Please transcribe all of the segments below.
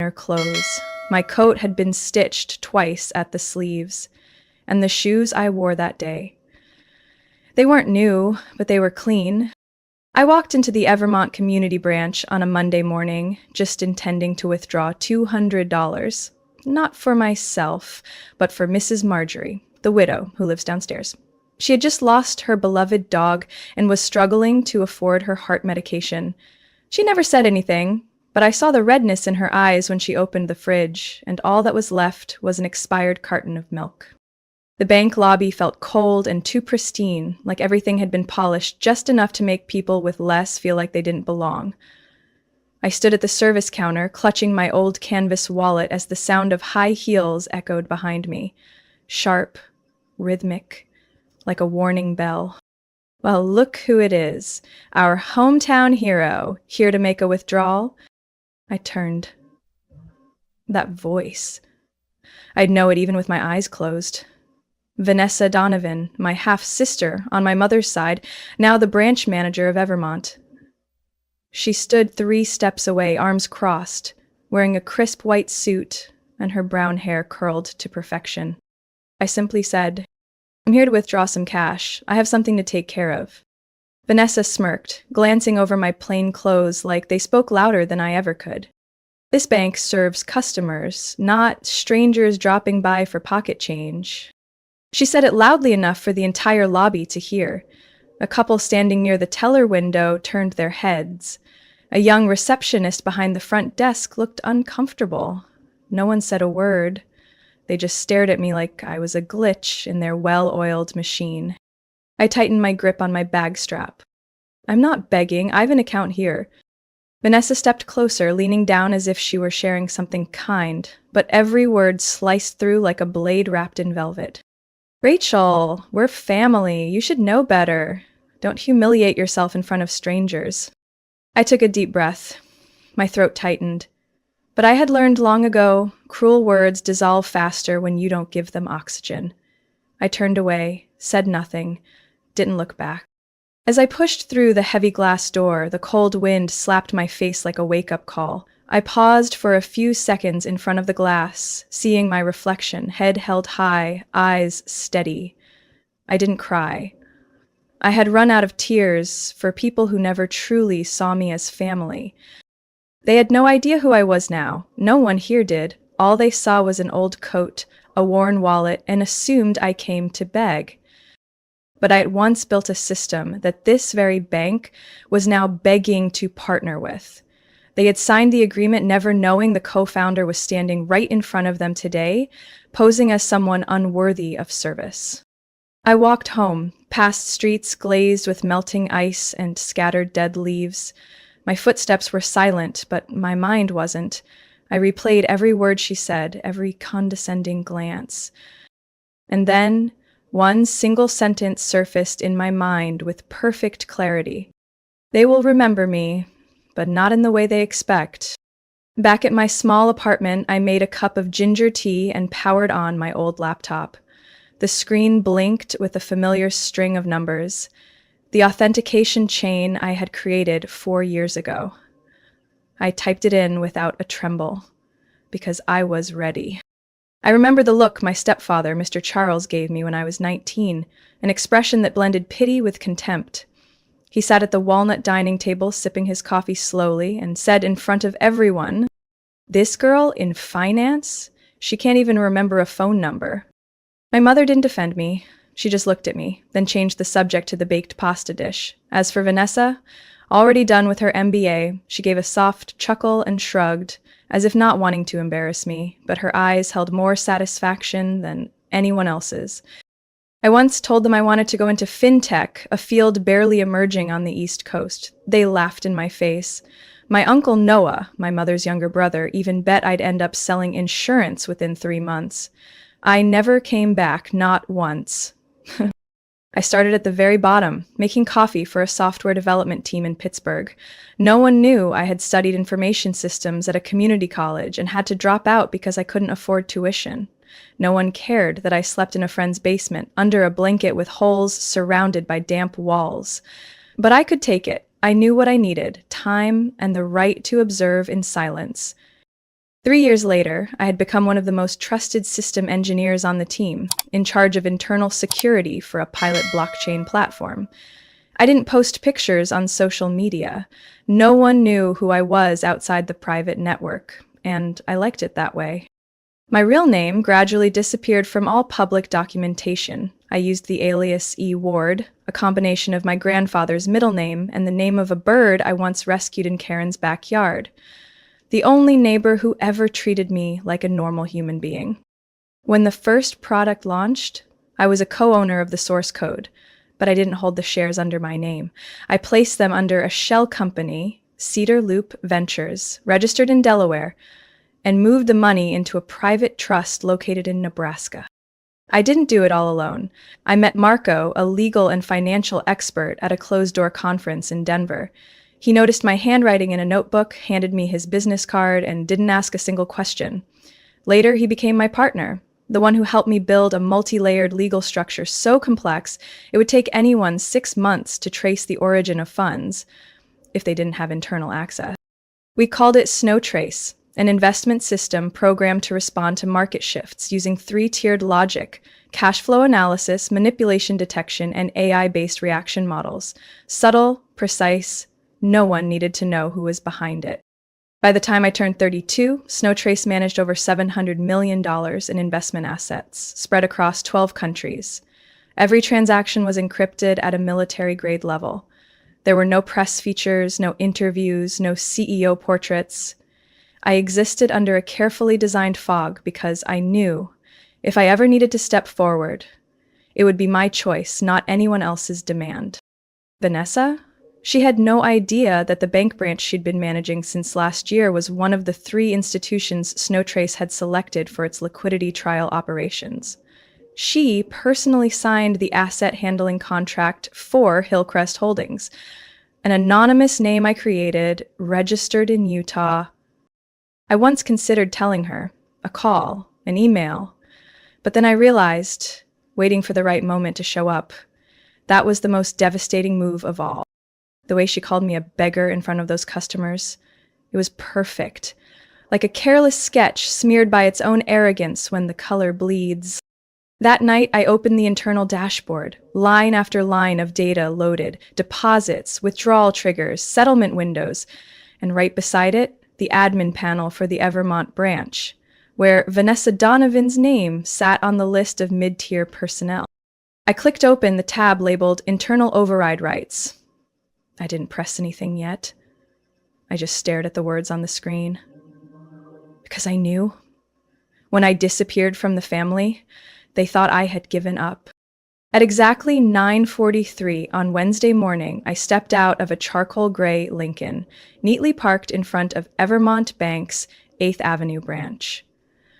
designer clothes. My coat had been stitched twice at the sleeves, and the shoes I wore that day. They weren't new, but they were clean. I walked into the Evermont community branch on a Monday morning, just intending to withdraw $200. Not for myself, but for Mrs. Marjorie, the widow who lives downstairs. She had just lost her beloved dog and was struggling to afford her heart medication. She never said anything, but I saw the redness in her eyes when she opened the fridge, and all that was left was an expired carton of milk. The bank lobby felt cold and too pristine, like everything had been polished just enough to make people with less feel like they didn't belong. I stood at the service counter, clutching my old canvas wallet as the sound of high heels echoed behind me. Sharp, rhythmic, like a warning bell. Well, look who it is. Our hometown hero, here to make a withdrawal. I turned. That voice. I'd know it even with my eyes closed. Vanessa Donovan, my half-sister on my mother's side, now the branch manager of Evermont. She stood 3 steps away, arms crossed, wearing a crisp white suit and her brown hair curled to perfection. I simply said, "I'm here to withdraw some cash. I have something to take care of." Vanessa smirked, glancing over my plain clothes like they spoke louder than I ever could. This bank serves customers, not strangers dropping by for pocket change. She said it loudly enough for the entire lobby to hear. A couple standing near the teller window turned their heads. A young receptionist behind the front desk looked uncomfortable. No one said a word. They just stared at me like I was a glitch in their well-oiled machine. I tightened my grip on my bag strap. "I'm not begging, I have an account here." Vanessa stepped closer, leaning down as if she were sharing something kind, but every word sliced through like a blade wrapped in velvet. "Rachel, we're family. You should know better. Don't humiliate yourself in front of strangers." I took a deep breath. My throat tightened. But I had learned long ago, cruel words dissolve faster when you don't give them oxygen. I turned away, said nothing, didn't look back. As I pushed through the heavy glass door, the cold wind slapped my face like a wake-up call. I paused for a few seconds in front of the glass, seeing my reflection, head held high, eyes steady. I didn't cry. I had run out of tears for people who never truly saw me as family. They had no idea who I was now. No one here did. All they saw was an old coat, a worn wallet, and assumed I came to beg. But I at once built a system that this very bank was now begging to partner with. They had signed the agreement never knowing the co-founder was standing right in front of them today, posing as someone unworthy of service. I walked home, past streets glazed with melting ice and scattered dead leaves. My footsteps were silent, but my mind wasn't. I replayed every word she said, every condescending glance. And then one single sentence surfaced in my mind with perfect clarity. "They will remember me, but not in the way they expect." Back at my small apartment, I made a cup of ginger tea and powered on my old laptop. The screen blinked with a familiar string of numbers, the authentication chain I had created 4 years ago. I typed it in without a tremble, because I was ready. I remember the look my stepfather, Mr. Charles, gave me when I was 19, an expression that blended pity with contempt. He sat at the walnut dining table sipping his coffee slowly and said in front of everyone, "This girl in finance? She can't even remember a phone number." My mother didn't defend me. She just looked at me, then changed the subject to the baked pasta dish. As for Vanessa, already done with her MBA, she gave a soft chuckle and shrugged, as if not wanting to embarrass me, but her eyes held more satisfaction than anyone else's. I once told them I wanted to go into fintech, a field barely emerging on the East Coast. They laughed in my face. My uncle Noah, my mother's younger brother, even bet I'd end up selling insurance within 3 months. I never came back, not once. I started at the very bottom, making coffee for a software development team in Pittsburgh. No one knew I had studied information systems at a community college and had to drop out because I couldn't afford tuition. No one cared that I slept in a friend's basement, under a blanket with holes surrounded by damp walls. But I could take it. I knew what I needed, time and the right to observe in silence. 3 years later, I had become one of the most trusted system engineers on the team, in charge of internal security for a pilot blockchain platform. I didn't post pictures on social media. No one knew who I was outside the private network, and I liked it that way. My real name gradually disappeared from all public documentation. I used the alias E. Ward, a combination of my grandfather's middle name and the name of a bird I once rescued in Karen's backyard. The only neighbor who ever treated me like a normal human being. When the first product launched, I was a co-owner of the source code, but I didn't hold the shares under my name. I placed them under a shell company, Cedar Loop Ventures, registered in Delaware, and moved the money into a private trust located in Nebraska. I didn't do it all alone. I met Marco, a legal and financial expert, at a closed-door conference in Denver. He noticed my handwriting in a notebook, handed me his business card, and didn't ask a single question. Later, he became my partner, the one who helped me build a multi-layered legal structure so complex it would take anyone 6 months to trace the origin of funds if they didn't have internal access. We called it SnowTrace, an investment system programmed to respond to market shifts using 3-tiered logic, cash flow analysis, manipulation detection, and AI-based reaction models. Subtle, precise, no one needed to know who was behind it. By the time I turned 32, SnowTrace managed over $700 million in investment assets, spread across 12 countries. Every transaction was encrypted at a military-grade level. There were no press features, no interviews, no CEO portraits. I existed under a carefully designed fog because I knew if I ever needed to step forward, it would be my choice, not anyone else's demand. Vanessa? She had no idea that the bank branch she'd been managing since last year was one of the 3 institutions SnowTrace had selected for its liquidity trial operations. She personally signed the asset handling contract for Hillcrest Holdings, an anonymous name I created, registered in Utah. I once considered telling her, a call, an email, but then I realized, waiting for the right moment to show up, that was the most devastating move of all. The way she called me a beggar in front of those customers, it was perfect, like a careless sketch smeared by its own arrogance when the color bleeds. That night, I opened the internal dashboard, line after line of data loaded, deposits, withdrawal triggers, settlement windows, and right beside it, the admin panel for the Evermont branch, where Vanessa Donovan's name sat on the list of mid-tier personnel. I clicked open the tab labeled Internal Override Rights. I didn't press anything yet. I just stared at the words on the screen. Because I knew. When I disappeared from the family, they thought I had given up. At exactly 9:43 on Wednesday morning, I stepped out of a charcoal gray Lincoln, neatly parked in front of Evermont Bank's 8th Avenue branch.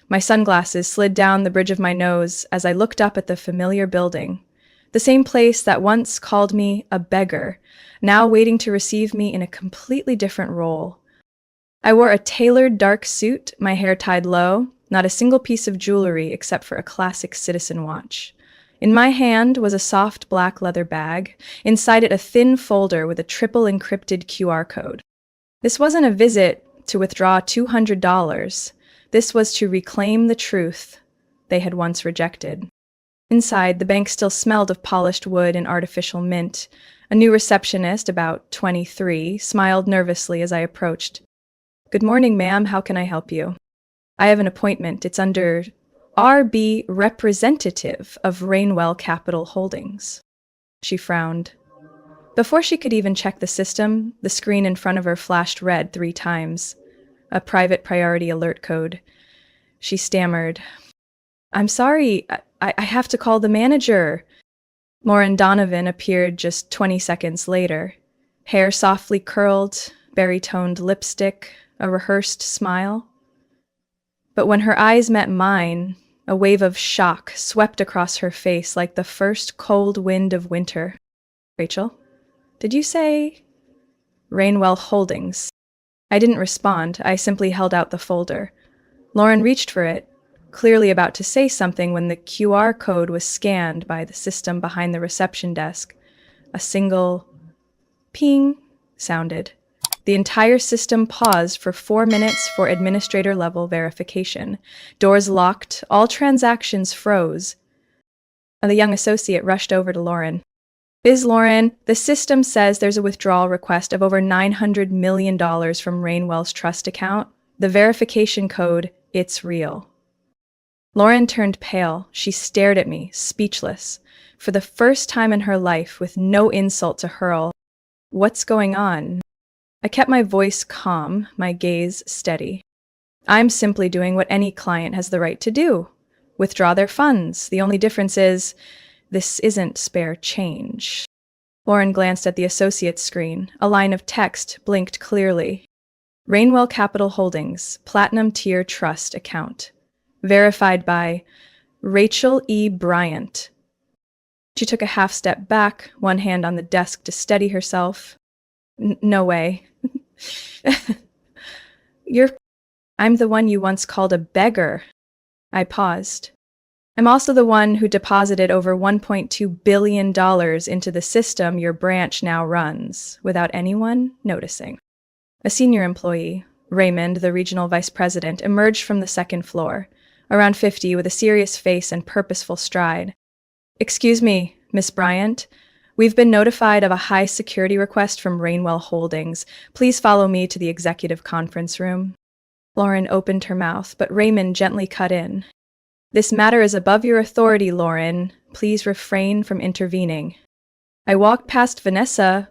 My sunglasses slid down the bridge of my nose as I looked up at the familiar building, the same place that once called me a beggar, now waiting to receive me in a completely different role. I wore a tailored dark suit, my hair tied low, not a single piece of jewelry except for a classic citizen watch. In my hand was a soft black leather bag, inside it a thin folder with a triple encrypted QR code. This wasn't a visit to withdraw $200. This was to reclaim the truth they had once rejected. Inside, the bank still smelled of polished wood and artificial mint. A new receptionist, about 23, smiled nervously as I approached. "Good morning, ma'am. How can I help you?" "I have an appointment. It's under RB representative of Rainwell Capital Holdings." She frowned. Before she could even check the system, the screen in front of her flashed red 3 times. A private priority alert code. She stammered, "I'm sorry, I have to call the manager." Lauren Donovan appeared just 20 seconds later. Hair softly curled, berry-toned lipstick, a rehearsed smile. But when her eyes met mine, a wave of shock swept across her face like the first cold wind of winter. "Rachel, did you say Rainwell Holdings?" I didn't respond. I simply held out the folder. Lauren reached for it, clearly about to say something when the QR code was scanned by the system behind the reception desk. A single ping sounded. The entire system paused for 4 minutes for administrator-level verification. Doors locked, all transactions froze. And the young associate rushed over to Lauren. Biz Lauren, the system says there's a withdrawal request of over $900 million from Rainwell's trust account. The verification code, it's real. Lauren turned pale. She stared at me, speechless. For the first time in her life, with no insult to hurl. What's going on? I kept my voice calm, my gaze steady. I'm simply doing what any client has the right to do. Withdraw their funds. The only difference is, this isn't spare change. Lauren glanced at the associate's screen. A line of text blinked clearly. Rainwell Capital Holdings, Platinum Tier Trust Account. Verified by Rachel E. Bryant. She took a half step back, one hand on the desk to steady herself. No way. I'm the one you once called a beggar. I paused. I'm also the one who deposited over $1.2 billion into the system your branch now runs, without anyone noticing. A senior employee, Raymond, the regional vice president, emerged from the second floor, around 50, with a serious face and purposeful stride. Excuse me, Miss Bryant. We've been notified of a high security request from Rainwell Holdings. Please follow me to the executive conference room. Lauren opened her mouth, but Raymond gently cut in. This matter is above your authority, Lauren. Please refrain from intervening. I walked past Vanessa,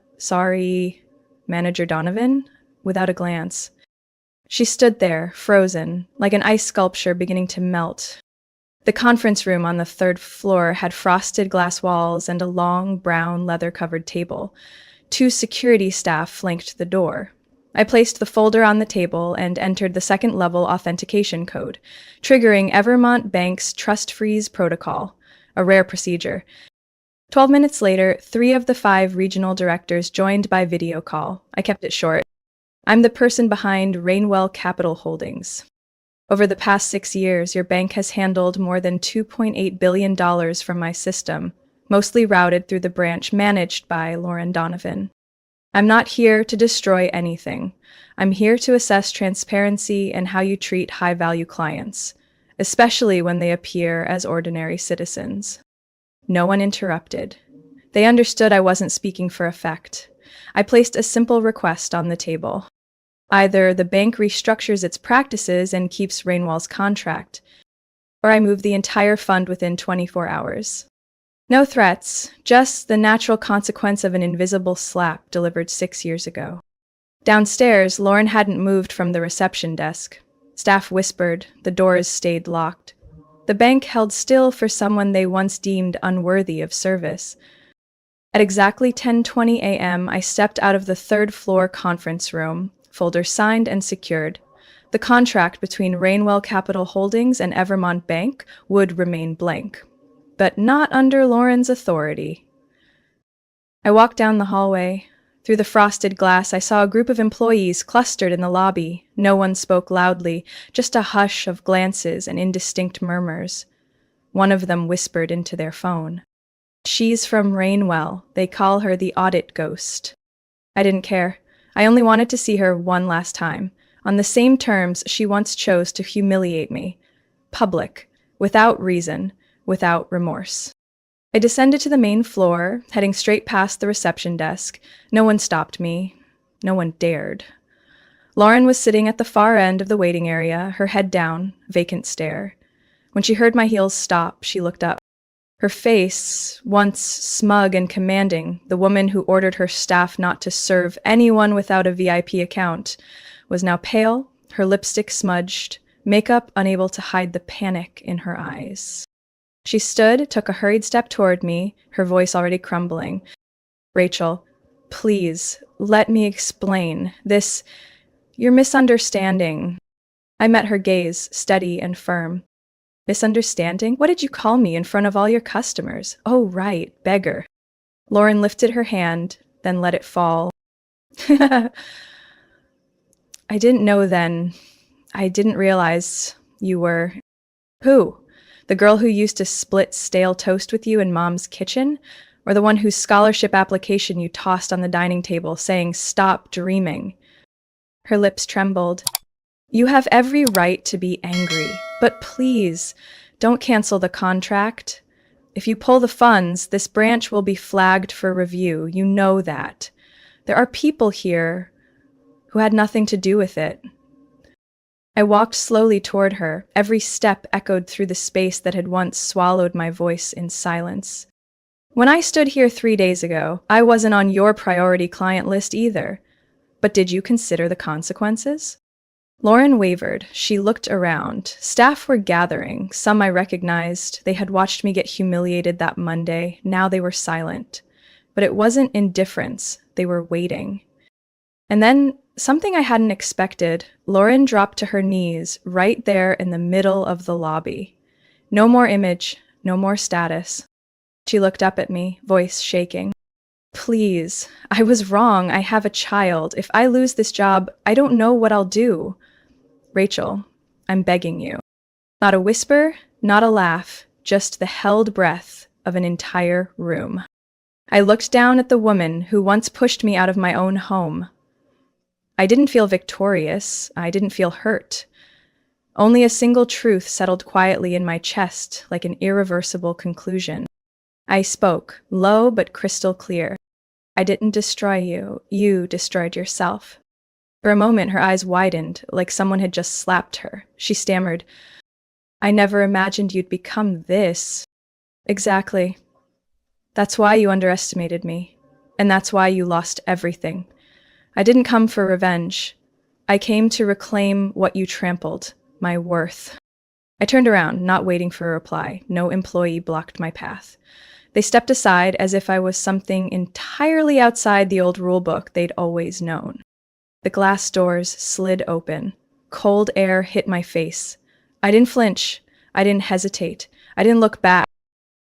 Manager Donovan, without a glance. She stood there, frozen, like an ice sculpture beginning to melt. The conference room on the third floor had frosted glass walls and a long, brown, leather-covered table. 2 security staff flanked the door. I placed the folder on the table and entered the second-level authentication code, triggering Evermont Bank's trust freeze protocol, a rare procedure. 12 minutes later, 3 of the 5 regional directors joined by video call. I kept it short. I'm the person behind Rainwell Capital Holdings. Over the past 6 years, your bank has handled more than $2.8 billion from my system, mostly routed through the branch managed by Lauren Donovan. I'm not here to destroy anything. I'm here to assess transparency and how you treat high-value clients, especially when they appear as ordinary citizens. No one interrupted. They understood I wasn't speaking for effect. I placed a simple request on the table. Either the bank restructures its practices and keeps Rainwell's contract, or I move the entire fund within 24 hours. No threats, just the natural consequence of an invisible slap delivered 6 years ago. Downstairs, Lauren hadn't moved from the reception desk. Staff whispered, the doors stayed locked. The bank held still for someone they once deemed unworthy of service. At exactly 10:20 a.m., I stepped out of the third-floor conference room, folder signed and secured. The contract between Rainwell Capital Holdings and Evermont Bank would remain blank, but not under Lauren's authority. I walked down the hallway. Through the frosted glass, I saw a group of employees clustered in the lobby. No one spoke loudly, just a hush of glances and indistinct murmurs. One of them whispered into their phone. She's from Rainwell. They call her the audit ghost. I didn't care. I only wanted to see her one last time, on the same terms she once chose to humiliate me. Public, without reason, without remorse. I descended to the main floor, heading straight past the reception desk. No one stopped me. No one dared. Lauren was sitting at the far end of the waiting area, her head down, vacant stare. When she heard my heels stop, she looked up. Her face, once smug and commanding, the woman who ordered her staff not to serve anyone without a VIP account, was now pale, her lipstick smudged, makeup unable to hide the panic in her eyes. She stood, took a hurried step toward me, her voice already crumbling. Rachel, please, let me explain. You're misunderstanding. I met her gaze, steady and firm. Misunderstanding? What did you call me in front of all your customers? Oh, right, beggar. Lauren lifted her hand, then let it fall. I didn't know then. I didn't realize you were... Who? The girl who used to split stale toast with you in Mom's kitchen? Or the one whose scholarship application you tossed on the dining table saying, "Stop dreaming"? Her lips trembled. You have every right to be angry, but please, don't cancel the contract. If you pull the funds, this branch will be flagged for review. You know that. There are people here who had nothing to do with it. I walked slowly toward her. Every step echoed through the space that had once swallowed my voice in silence. When I stood here 3 days ago, I wasn't on your priority client list either. But did you consider the consequences? Lauren wavered. She looked around. Staff were gathering. Some I recognized. They had watched me get humiliated that Monday. Now they were silent. But it wasn't indifference. They were waiting. And then, something I hadn't expected, Lauren dropped to her knees right there in the middle of the lobby. No more image, no more status. She looked up at me, voice shaking. Please, I was wrong. I have a child. If I lose this job, I don't know what I'll do. Rachel, I'm begging you. Not a whisper, not a laugh, just the held breath of an entire room. I looked down at the woman who once pushed me out of my own home. I didn't feel victorious. I didn't feel hurt. Only a single truth settled quietly in my chest like an irreversible conclusion. I spoke, low but crystal clear. I didn't destroy you. You destroyed yourself. For a moment, her eyes widened, like someone had just slapped her. She stammered, I never imagined you'd become this. Exactly. That's why you underestimated me. And that's why you lost everything. I didn't come for revenge. I came to reclaim what you trampled, my worth. I turned around, not waiting for a reply. No employee blocked my path. They stepped aside as if I was something entirely outside the old rulebook they'd always known. The glass doors slid open. Cold air hit my face. I didn't flinch. I didn't hesitate. I didn't look back.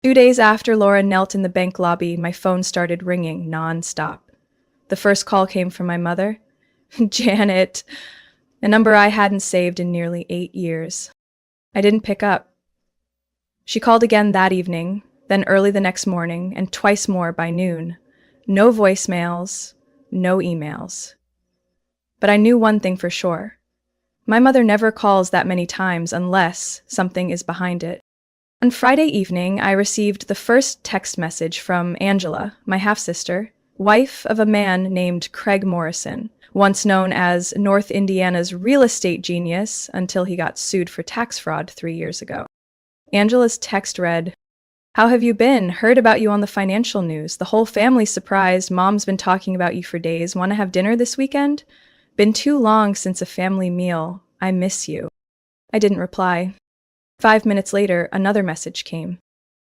2 days after Laura knelt in the bank lobby, my phone started ringing non-stop. The first call came from my mother. Janet, a number I hadn't saved in nearly 8 years. I didn't pick up. She called again that evening, then early the next morning, and twice more by noon. No voicemails, no emails. But I knew one thing for sure. My mother never calls that many times unless something is behind it. On Friday evening, I received the first text message from Angela, my half-sister, wife of a man named Craig Morrison, once known as North Indiana's real estate genius until he got sued for tax fraud 3 years ago. Angela's text read, How have you been? Heard about you on the financial news. The whole family's surprised. Mom's been talking about you for days. Want to have dinner this weekend? Been too long since a family meal. I miss you. I didn't reply. 5 minutes later, another message came.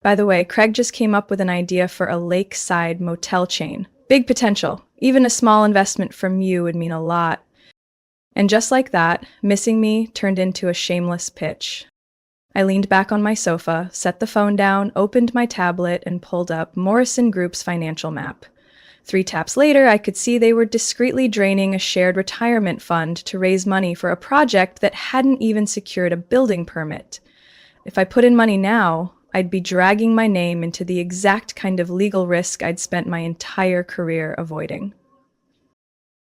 By the way, Craig just came up with an idea for a lakeside motel chain. Big potential. Even a small investment from you would mean a lot. And just like that, missing me turned into a shameless pitch. I leaned back on my sofa, set the phone down, opened my tablet, and pulled up Morrison Group's financial map. 3 taps later, I could see they were discreetly draining a shared retirement fund to raise money for a project that hadn't even secured a building permit. If I put in money now, I'd be dragging my name into the exact kind of legal risk I'd spent my entire career avoiding.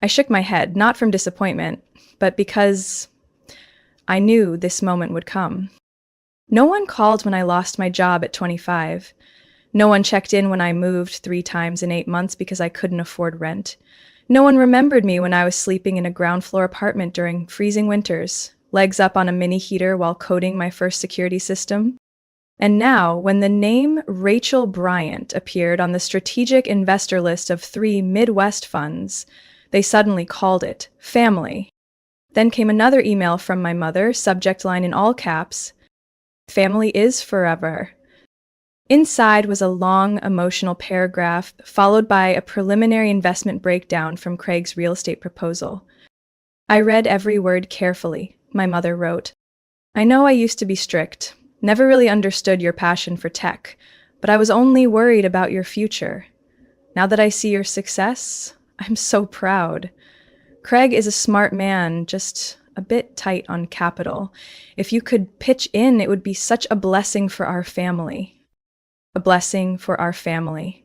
I shook my head, not from disappointment, but because I knew this moment would come. No one called when I lost my job at 25. No one checked in when I moved 3 times in 8 months because I couldn't afford rent. No one remembered me when I was sleeping in a ground floor apartment during freezing winters, legs up on a mini heater while coding my first security system. And now, when the name Rachel Bryant appeared on the strategic investor list of 3 Midwest funds, they suddenly called it family. Then came another email from my mother, subject line in all caps, Family is forever. Inside was a long, emotional paragraph, followed by a preliminary investment breakdown from Craig's real estate proposal. I read every word carefully, my mother wrote. I know I used to be strict, never really understood your passion for tech, but I was only worried about your future. Now that I see your success, I'm so proud. Craig is a smart man, just a bit tight on capital. If you could pitch in, it would be such a blessing for our family. A blessing for our family.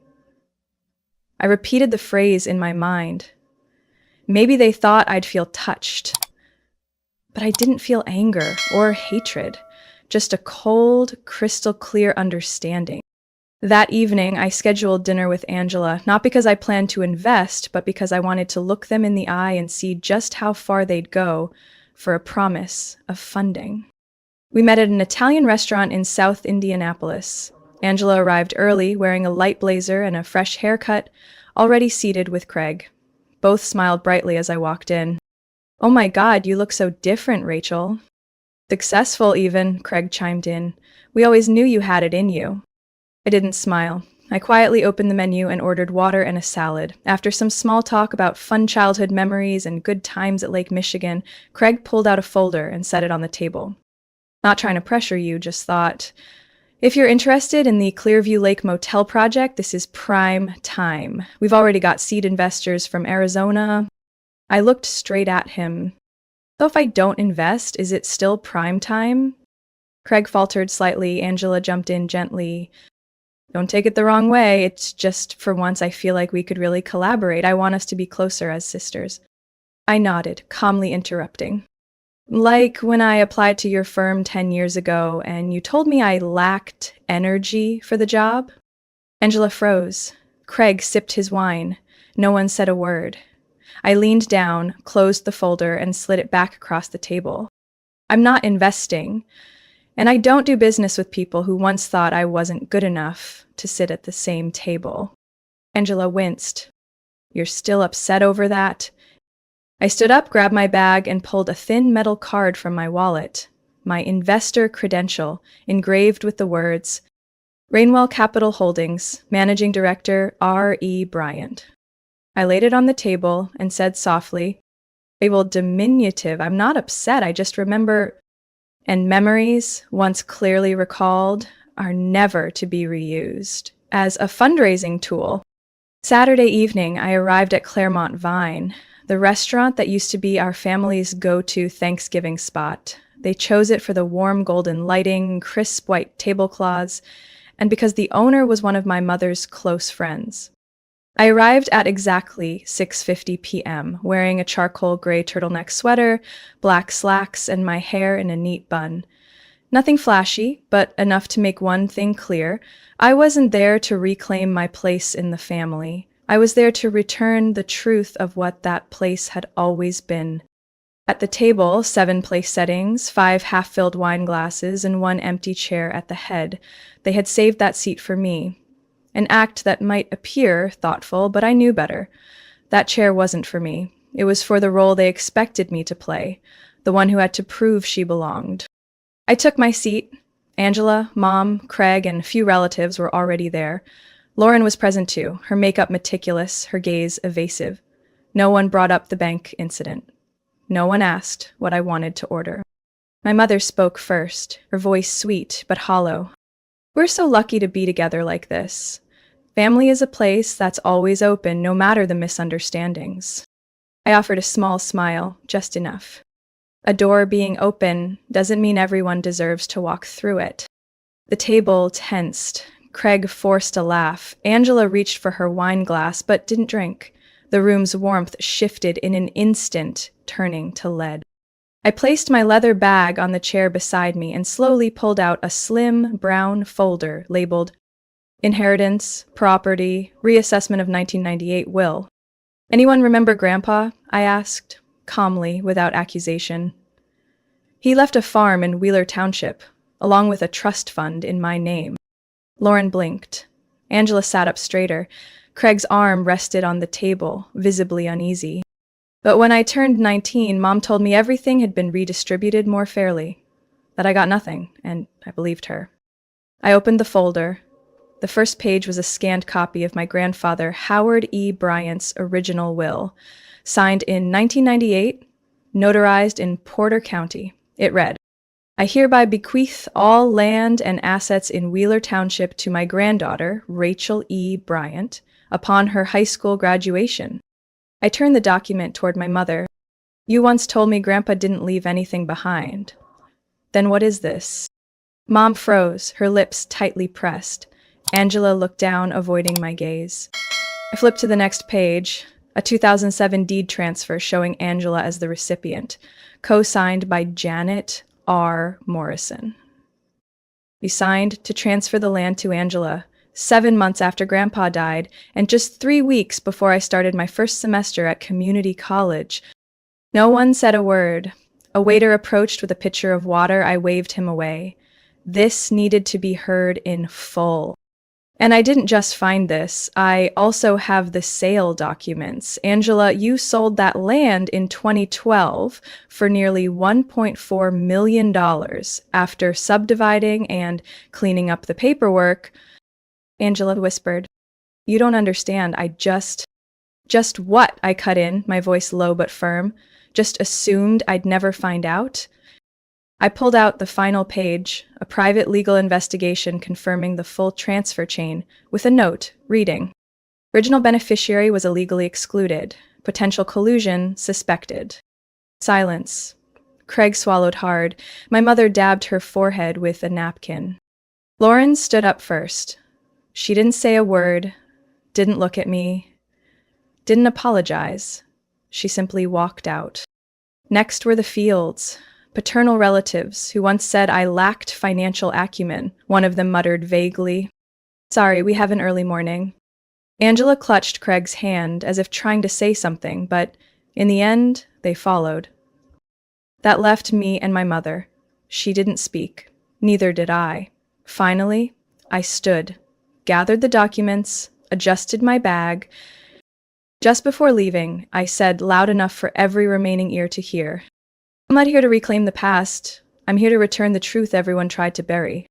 I repeated the phrase in my mind. Maybe they thought I'd feel touched. But I didn't feel anger or hatred, just a cold, crystal clear understanding. That evening, I scheduled dinner with Angela, not because I planned to invest, but because I wanted to look them in the eye and see just how far they'd go for a promise of funding. We met at an Italian restaurant in South Indianapolis. Angela arrived early, wearing a light blazer and a fresh haircut, already seated with Craig. Both smiled brightly as I walked in. "Oh my God, you look so different, Rachel." "Successful, even," Craig chimed in. "We always knew you had it in you." I didn't smile. I quietly opened the menu and ordered water and a salad. After some small talk about fun childhood memories and good times at Lake Michigan, Craig pulled out a folder and set it on the table. "Not trying to pressure you, just thought, if you're interested in the Clearview Lake Motel project, this is prime time. We've already got seed investors from Arizona." I looked straight at him. "So if I don't invest, is it still prime time?" Craig faltered slightly. Angela jumped in gently. "Don't take it the wrong way. It's just for once I feel like we could really collaborate. I want us to be closer as sisters." I nodded, calmly interrupting. "Like when I applied to your firm 10 years ago and you told me I lacked energy for the job?" Angela froze. Craig sipped his wine. No one said a word. I leaned down, closed the folder, and slid it back across the table. "I'm not investing. And I don't do business with people who once thought I wasn't good enough to sit at the same table." Angela winced. "You're still upset over that?" I stood up, grabbed my bag, and pulled a thin metal card from my wallet. My investor credential, engraved with the words, "Rainwell Capital Holdings, Managing Director R.E. Bryant." I laid it on the table and said softly, "Well, diminutive. I'm not upset. I just remember..." And memories, once clearly recalled, are never to be reused. As a fundraising tool. Saturday evening, I arrived at Claremont Vine, the restaurant that used to be our family's go-to Thanksgiving spot. They chose it for the warm golden lighting, crisp white tablecloths, and because the owner was one of my mother's close friends. I arrived at exactly 6:50 p.m., wearing a charcoal gray turtleneck sweater, black slacks, and my hair in a neat bun. Nothing flashy, but enough to make one thing clear. I wasn't there to reclaim my place in the family. I was there to return the truth of what that place had always been. At the table, 7 place settings, 5 half-filled wine glasses, and 1 empty chair at the head. They had saved that seat for me. An act that might appear thoughtful, but I knew better. That chair wasn't for me. It was for the role they expected me to play, the one who had to prove she belonged. I took my seat. Angela, Mom, Craig, and a few relatives were already there. Lauren was present too, her makeup meticulous, her gaze evasive. No one brought up the bank incident. No one asked what I wanted to order. My mother spoke first, her voice sweet but hollow. "We're so lucky to be together like this. Family is a place that's always open, no matter the misunderstandings." I offered a small smile, just enough. A door being open doesn't mean everyone deserves to walk through it. The table tensed. Craig forced a laugh. Angela reached for her wine glass, but didn't drink. The room's warmth shifted in an instant, turning to lead. I placed my leather bag on the chair beside me and slowly pulled out a slim, brown folder labeled Inheritance, Property, Reassessment of 1998 Will. "Anyone remember Grandpa?" I asked, calmly, without accusation. "He left a farm in Wheeler Township, along with a trust fund in my name." Lauren blinked. Angela sat up straighter. Craig's arm rested on the table, visibly uneasy. "But when I turned 19, Mom told me everything had been redistributed more fairly, that I got nothing, and I believed her." I opened the folder. The first page was a scanned copy of my grandfather Howard E. Bryant's original will, signed in 1998, notarized in Porter County. It read, "I hereby bequeath all land and assets in Wheeler Township to my granddaughter, Rachel E. Bryant, upon her high school graduation." I turned the document toward my mother. "You once told me Grandpa didn't leave anything behind. Then what is this?" Mom froze, her lips tightly pressed. Angela looked down, avoiding my gaze. I flipped to the next page. a 2007 deed transfer showing Angela as the recipient, co-signed by Janet R. Morrison. We signed to transfer the land to Angela 7 months after Grandpa died, and just 3 weeks before I started my first semester at community college. No one said a word. A waiter approached with a pitcher of water. I waved him away. This needed to be heard in full. And I didn't just find this, I also have the sale documents. Angela, you sold that land in 2012 for nearly $1.4 million after subdividing and cleaning up the paperwork. Angela whispered, "You don't understand, Just what?" I cut in, my voice low but firm. "Just assumed I'd never find out?" I pulled out the final page, a private legal investigation confirming the full transfer chain, with a note, reading, "Original beneficiary was illegally excluded. Potential collusion suspected." Silence. Craig swallowed hard. My mother dabbed her forehead with a napkin. Lauren stood up first. She didn't say a word, didn't look at me, didn't apologize. She simply walked out. Next were the Fields. Paternal relatives who once said I lacked financial acumen. One of them muttered vaguely, "Sorry, we have an early morning." Angela clutched Craig's hand as if trying to say something, but in the end, they followed. That left me and my mother. She didn't speak. Neither did I. Finally, I stood, gathered the documents, adjusted my bag. Just before leaving, I said loud enough for every remaining ear to hear, "I'm not here to reclaim the past. I'm here to return the truth everyone tried to bury."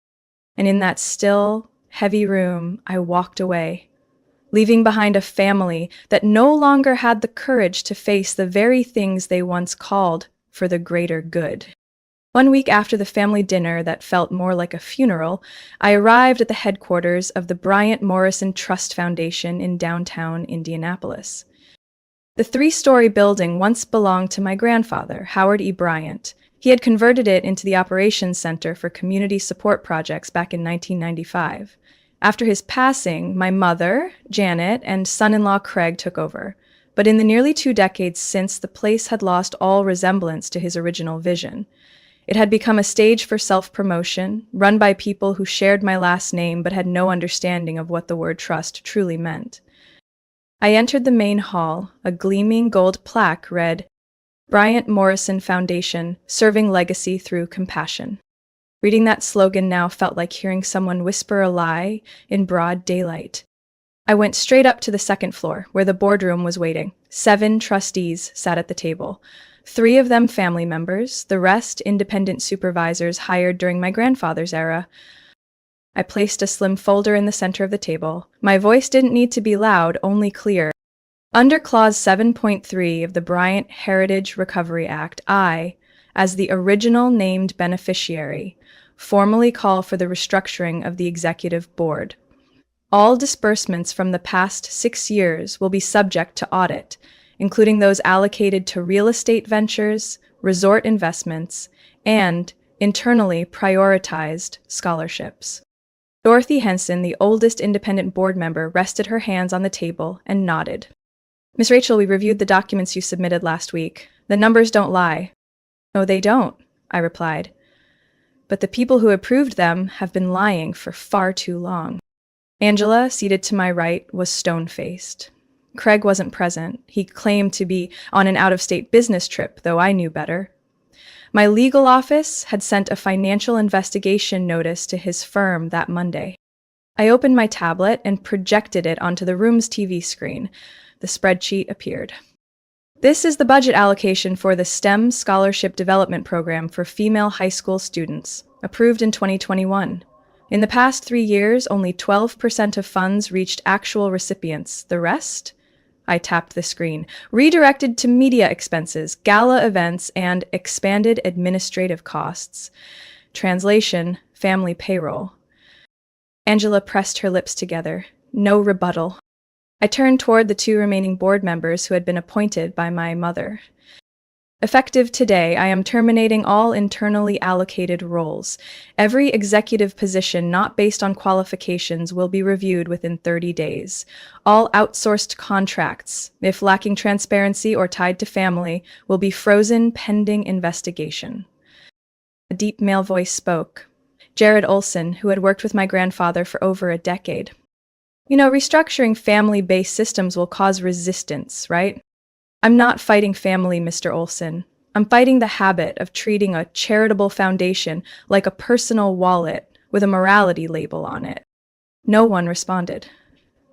And in that still, heavy room, I walked away, leaving behind a family that no longer had the courage to face the very things they once called for the greater good. 1 week after the family dinner that felt more like a funeral, I arrived at the headquarters of the Bryant Morrison Trust Foundation in downtown Indianapolis. The 3-story building once belonged to my grandfather, Howard E. Bryant. He had converted it into the Operations Center for Community Support Projects back in 1995. After his passing, my mother, Janet, and son-in-law Craig took over. But in the nearly 2 decades since, the place had lost all resemblance to his original vision. It had become a stage for self-promotion, run by people who shared my last name but had no understanding of what the word trust truly meant. I entered the main hall. A gleaming gold plaque read, "Bryant Morrison Foundation, serving legacy through compassion." Reading that slogan now felt like hearing someone whisper a lie in broad daylight. I went straight up to the second floor, where the boardroom was waiting. 7 trustees sat at the table. 3 of them family members, the rest independent supervisors hired during my grandfather's era. I placed a slim folder in the center of the table. My voice didn't need to be loud, only clear. Under Clause 7.3 of the Bryant Heritage Recovery Act, I, as the original named beneficiary, formally call for the restructuring of the executive board. All disbursements from the past 6 years will be subject to audit, including those allocated to real estate ventures, resort investments, and internally prioritized scholarships. Dorothy Henson, the oldest independent board member, rested her hands on the table and nodded. "Miss Rachel, we reviewed the documents you submitted last week. The numbers don't lie." "No, they don't," I replied. "But the people who approved them have been lying for far too long." Angela, seated to my right, was stone-faced. Craig wasn't present. He claimed to be on an out-of-state business trip, though I knew better. My legal office had sent a financial investigation notice to his firm that Monday. I opened my tablet and projected it onto the room's TV screen. The spreadsheet appeared. "This is the budget allocation for the STEM Scholarship Development Program for female high school students, approved in 2021. In the past 3 years, only 12% of funds reached actual recipients. The rest?" I tapped the screen. "Redirected to media expenses, gala events, and expanded administrative costs. Translation, family payroll." Angela pressed her lips together. No rebuttal. I turned toward the 2 remaining board members who had been appointed by my mother. Effective today, I am terminating all internally allocated roles. Every executive position not based on qualifications will be reviewed within 30 days. All outsourced contracts, if lacking transparency or tied to family, will be frozen pending investigation. A deep male voice spoke. Jared Olson, who had worked with my grandfather for over a decade. Restructuring family-based systems will cause resistance, right? I'm not fighting family, Mr. Olson. I'm fighting the habit of treating a charitable foundation like a personal wallet with a morality label on it. No one responded.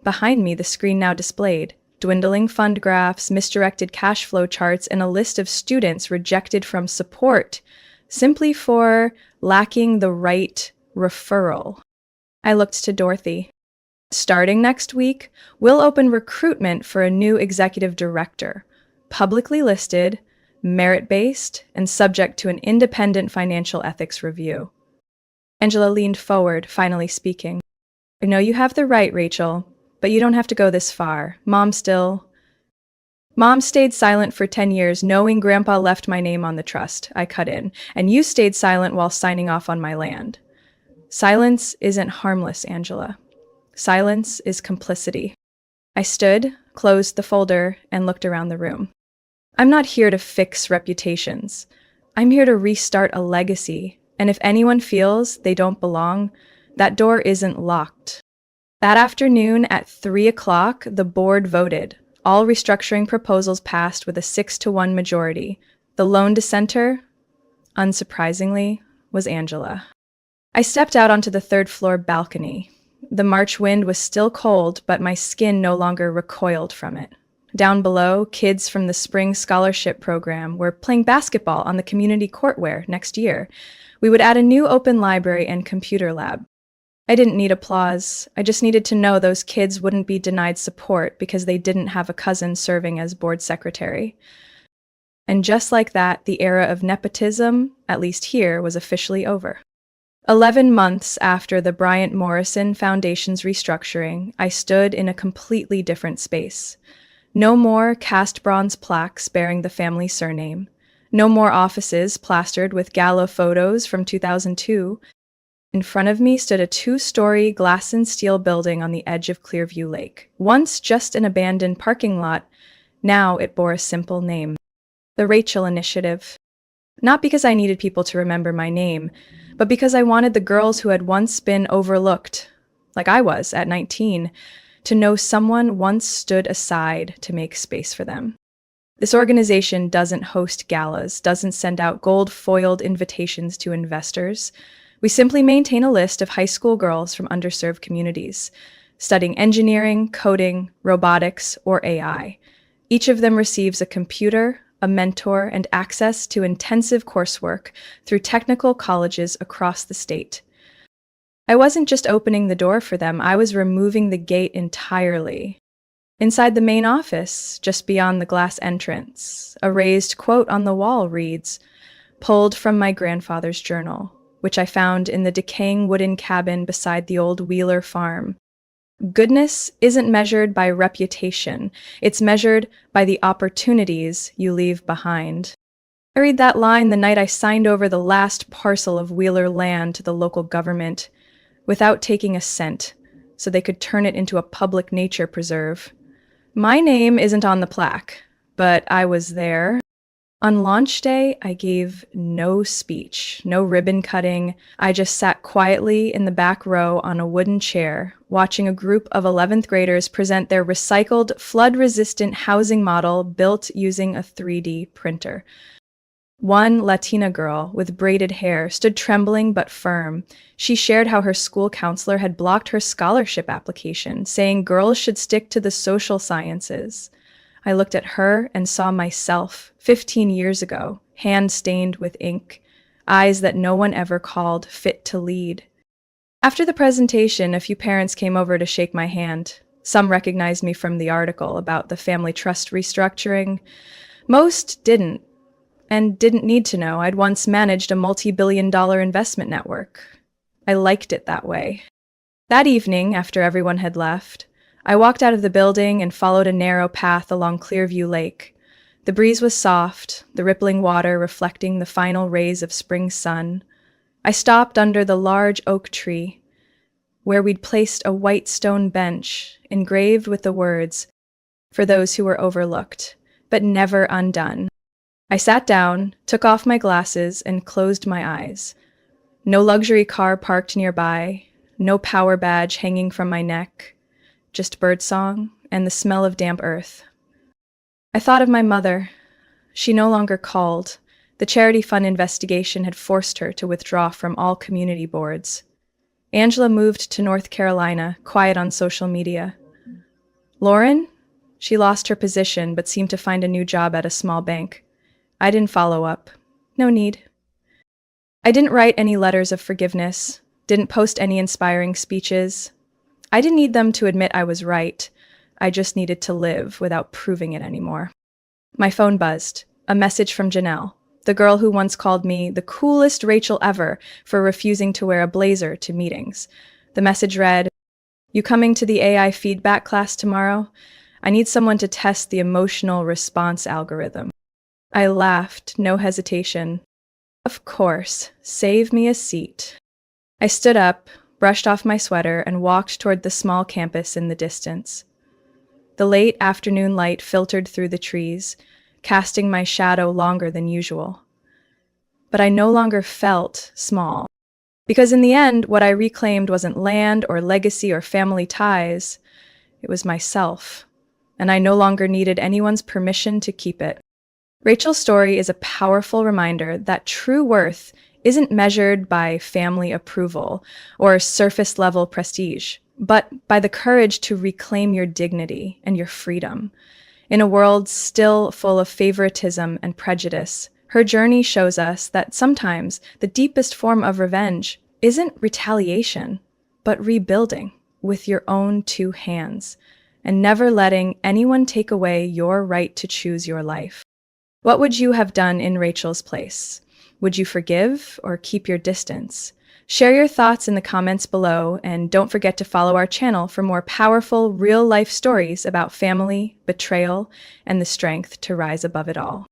Behind me, the screen now displayed dwindling fund graphs, misdirected cash flow charts, and a list of students rejected from support simply for lacking the right referral. I looked to Dorothy. Starting next week, we'll open recruitment for a new executive director. Publicly listed, merit-based, and subject to an independent financial ethics review. Angela leaned forward, finally speaking. I know you have the right, Rachel, but you don't have to go this far. Mom stayed silent for 10 years, knowing Grandpa left my name on the trust. I cut in. And you stayed silent while signing off on my land. Silence isn't harmless, Angela. Silence is complicity. I stood, closed the folder, and looked around the room. I'm not here to fix reputations. I'm here to restart a legacy, and if anyone feels they don't belong, that door isn't locked. That afternoon at 3 o'clock, the board voted. All restructuring proposals passed with a 6-1 majority. The lone dissenter, unsurprisingly, was Angela. I stepped out onto the third-floor balcony. The March wind was still cold, but my skin no longer recoiled from it. Down below, kids from the spring scholarship program were playing basketball on the community courtware next year. We would add a new open library and computer lab. I didn't need applause. I just needed to know those kids wouldn't be denied support because they didn't have a cousin serving as board secretary. And just like that, the era of nepotism, at least here, was officially over. 11 months after the Bryant Morrison Foundation's restructuring, I stood in a completely different space. No more cast bronze plaques bearing the family surname. No more offices plastered with gala photos from 2002. In front of me stood a 2-story glass and steel building on the edge of Clearview Lake. Once just an abandoned parking lot, now it bore a simple name. The Rachel Initiative. Not because I needed people to remember my name, but because I wanted the girls who had once been overlooked, like I was at 19, to know someone once stood aside to make space for them. This organization doesn't host galas, doesn't send out gold-foiled invitations to investors. We simply maintain a list of high school girls from underserved communities, studying engineering, coding, robotics, or AI. Each of them receives a computer, a mentor, and access to intensive coursework through technical colleges across the state. I wasn't just opening the door for them, I was removing the gate entirely. Inside the main office, just beyond the glass entrance, a raised quote on the wall reads, "Pulled from my grandfather's journal," which I found in the decaying wooden cabin beside the old Wheeler farm. Goodness isn't measured by reputation, it's measured by the opportunities you leave behind. I read that line the night I signed over the last parcel of Wheeler land to the local government, without taking a cent, so they could turn it into a public nature preserve. My name isn't on the plaque, but I was there. On launch day, I gave no speech, no ribbon cutting. I just sat quietly in the back row on a wooden chair, watching a group of 11th graders present their recycled, flood-resistant housing model built using a 3D printer. One Latina girl with braided hair stood trembling but firm. She shared how her school counselor had blocked her scholarship application, saying girls should stick to the social sciences. I looked at her and saw myself, 15 years ago, hand stained with ink, eyes that no one ever called fit to lead. After the presentation, a few parents came over to shake my hand. Some recognized me from the article about the family trust restructuring. Most didn't. And didn't need to know. I'd once managed a multi-billion-dollar investment network. I liked it that way. That evening, after everyone had left, I walked out of the building and followed a narrow path along Clearview Lake. The breeze was soft, the rippling water reflecting the final rays of spring sun. I stopped under the large oak tree, where we'd placed a white stone bench engraved with the words, "For those who were overlooked, but never undone." I sat down, took off my glasses, and closed my eyes. No luxury car parked nearby, no power badge hanging from my neck, just birdsong and the smell of damp earth. I thought of my mother. She no longer called. The charity fund investigation had forced her to withdraw from all community boards. Angela moved to North Carolina, quiet on social media. Lauren? She lost her position but seemed to find a new job at a small bank. I didn't follow up. No need. I didn't write any letters of forgiveness, didn't post any inspiring speeches. I didn't need them to admit I was right. I just needed to live without proving it anymore. My phone buzzed. A message from Janelle, the girl who once called me the coolest Rachel ever for refusing to wear a blazer to meetings. The message read, "You coming to the AI feedback class tomorrow? I need someone to test the emotional response algorithm." I laughed, no hesitation. Of course, save me a seat. I stood up, brushed off my sweater, and walked toward the small campus in the distance. The late afternoon light filtered through the trees, casting my shadow longer than usual. But I no longer felt small. Because in the end, what I reclaimed wasn't land or legacy or family ties. It was myself. And I no longer needed anyone's permission to keep it. Rachel's story is a powerful reminder that true worth isn't measured by family approval or surface-level prestige, but by the courage to reclaim your dignity and your freedom. In a world still full of favoritism and prejudice, her journey shows us that sometimes the deepest form of revenge isn't retaliation, but rebuilding with your own two hands and never letting anyone take away your right to choose your life. What would you have done in Rachel's place? Would you forgive or keep your distance? Share your thoughts in the comments below, and don't forget to follow our channel for more powerful, real-life stories about family, betrayal, and the strength to rise above it all.